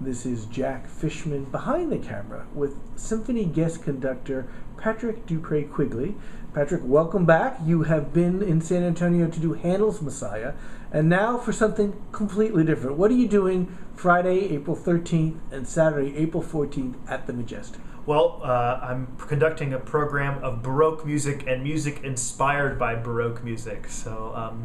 This is Jack Fishman behind the camera with symphony guest conductor Patrick Dupre Quigley. Patrick, welcome back. You have been in San Antonio to do Handel's Messiah, and now for something completely different. What are you doing Friday, April 13th, and Saturday, April 14th at the Majestic? Well, I'm conducting a program of Baroque music and music inspired by Baroque music. So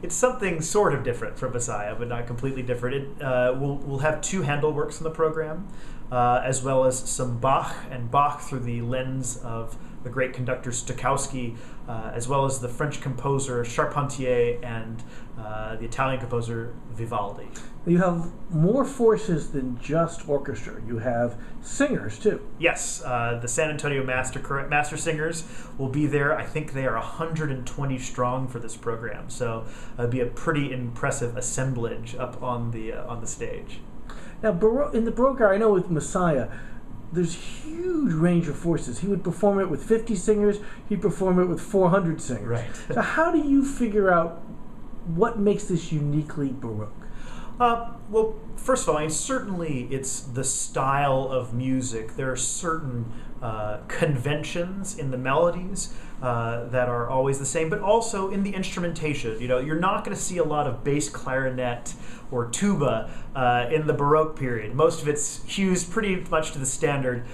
it's something sort of different from Messiah, but not completely different. We'll have 2 Handel works in the program, as well as some Bach, and Bach through the lens of the great conductor Stokowski, as well as the French composer Charpentier and the Italian composer Vivaldi. You have more forces than just orchestra. You have singers, too. Yes, the San Antonio Master Singers will be there. I think they are 120 strong for this program, so it'll be a pretty impressive assemblage up on the stage. Now, in the Baroque era, I know with Messiah, there's huge range of forces. He would perform it with 50 singers. He'd perform it with 400 singers. Right. So how do you figure out what makes this uniquely Baroque? Well, first of all, certainly it's the style of music. There are certain conventions in the melodies that are always the same, but also in the instrumentation. You know, you're not going to see a lot of bass clarinet or tuba in the Baroque period. Most of it's hews pretty much to the standard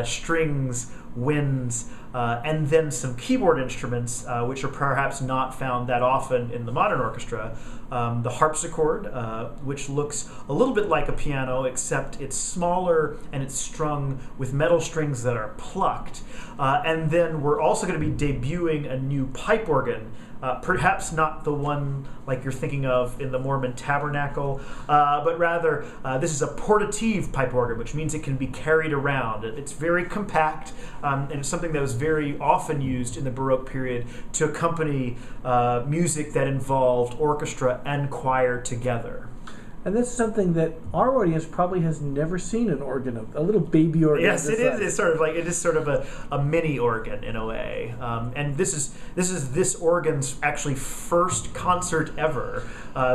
strings, winds, and then some keyboard instruments, which are perhaps not found that often in the modern orchestra. The harpsichord, which looks a little bit like a piano, except it's smaller and it's strung with metal strings that are plucked. And then we're also going to be debuting a new pipe organ, perhaps not the one like you're thinking of in the Mormon Tabernacle, but rather this is a portative pipe organ, which means it can be carried around. It's very compact, and it's something that was very often used in the Baroque period to accompany music that involved orchestra and choir together. And that's something that our audience probably has never seen an organ of, a little baby organ. Yes, it is. It's sort of a mini organ in a way. And this is this organ's actually first concert ever.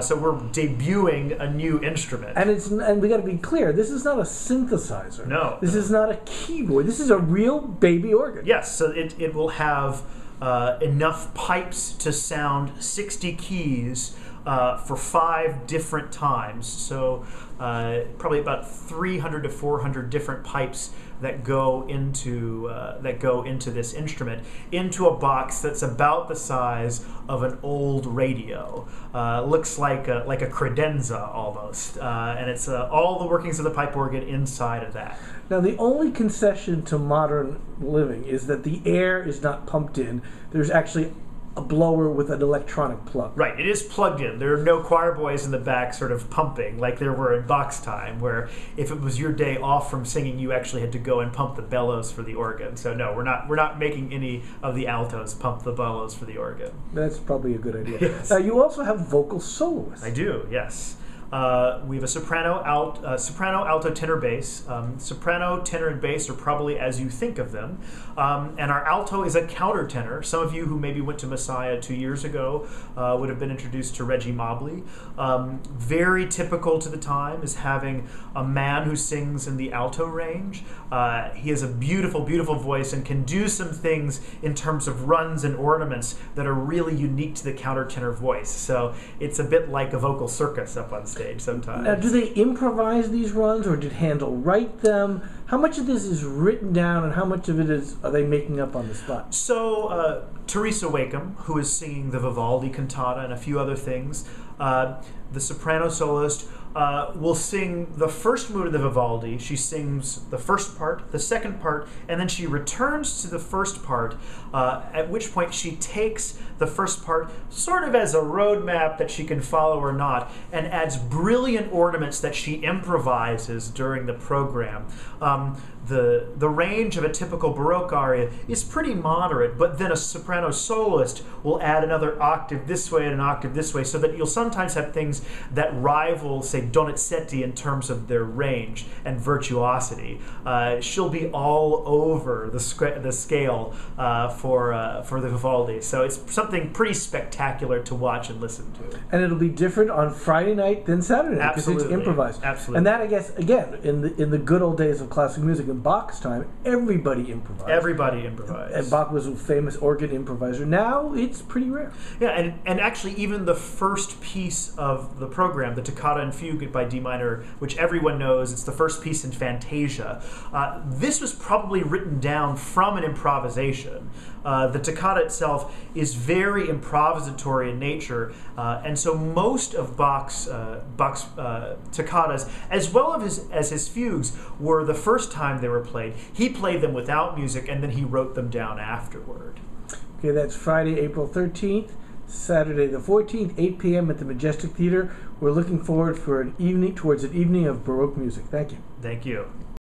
So we're debuting a new instrument. And we got to be clear. This is not a synthesizer. No. This is not a keyboard. This is a real baby organ. Yes. So it will have enough pipes to sound 60 keys. For 5 different times, so probably about 300 to 400 different pipes that go into this instrument, into a box that's about the size of an old radio. Looks like a credenza almost, and it's all the workings of the pipe organ inside of that. Now, the only concession to modern living is that the air is not pumped in. There's actually a blower with an electronic plug. Right, it is plugged in. There are no choir boys in the back sort of pumping like there were in Bach's time, where if it was your day off from singing, you actually had to go and pump the bellows for the organ. So no, we're not making any of the altos pump the bellows for the organ. That's probably a good idea. Yes. Now, you also have vocal soloists. I do, yes. We have a soprano, alto, tenor, bass. Soprano, tenor, and bass are probably as you think of them. And our alto is a countertenor. Some of you who maybe went to Messiah 2 years ago would have been introduced to Reggie Mobley. Very typical to the time is having a man who sings in the alto range. He has a beautiful, beautiful voice and can do some things in terms of runs and ornaments that are really unique to the countertenor voice. So it's a bit like a vocal circus up on stage sometimes. Now, do they improvise these runs, or did Handel write them? How much of this is written down, and how much of it are they making up on the spot? So Teresa Wakeham, who is singing the Vivaldi cantata and a few other things, the soprano soloist, will sing the first movement of the Vivaldi. She sings the first part, the second part, and then she returns to the first part, at which point she takes the first part sort of as a roadmap that she can follow or not, and adds brilliant ornaments that she improvises during the program. The range of a typical Baroque aria is pretty moderate, but then a soprano soloist will add another octave this way and an octave this way, so that you'll sometimes have things that rival, say, say, Donizetti in terms of their range and virtuosity. She'll be all over the scale for the Vivaldi. So it's something pretty spectacular to watch and listen to. And it'll be different on Friday night than Saturday night because it's improvised. Absolutely. And that, I guess, again, in the good old days of classical music, in Bach's time, everybody improvised. Everybody improvised. And Bach was a famous organ improviser. Now it's pretty rare. Yeah, and actually even the first piece of the program, the Toccata and Fugue by D minor, which everyone knows, it's the first piece in Fantasia. This was probably written down from an improvisation. The toccata itself is very improvisatory in nature, and so most of Bach's toccatas, as well as his fugues, were the first time they were played. He played them without music, and then he wrote them down afterward. Okay, that's Friday, April 13th. Saturday the 14th, 8 p.m. at the Majestic Theater. We're looking forward towards an evening of Baroque music. Thank you. Thank you.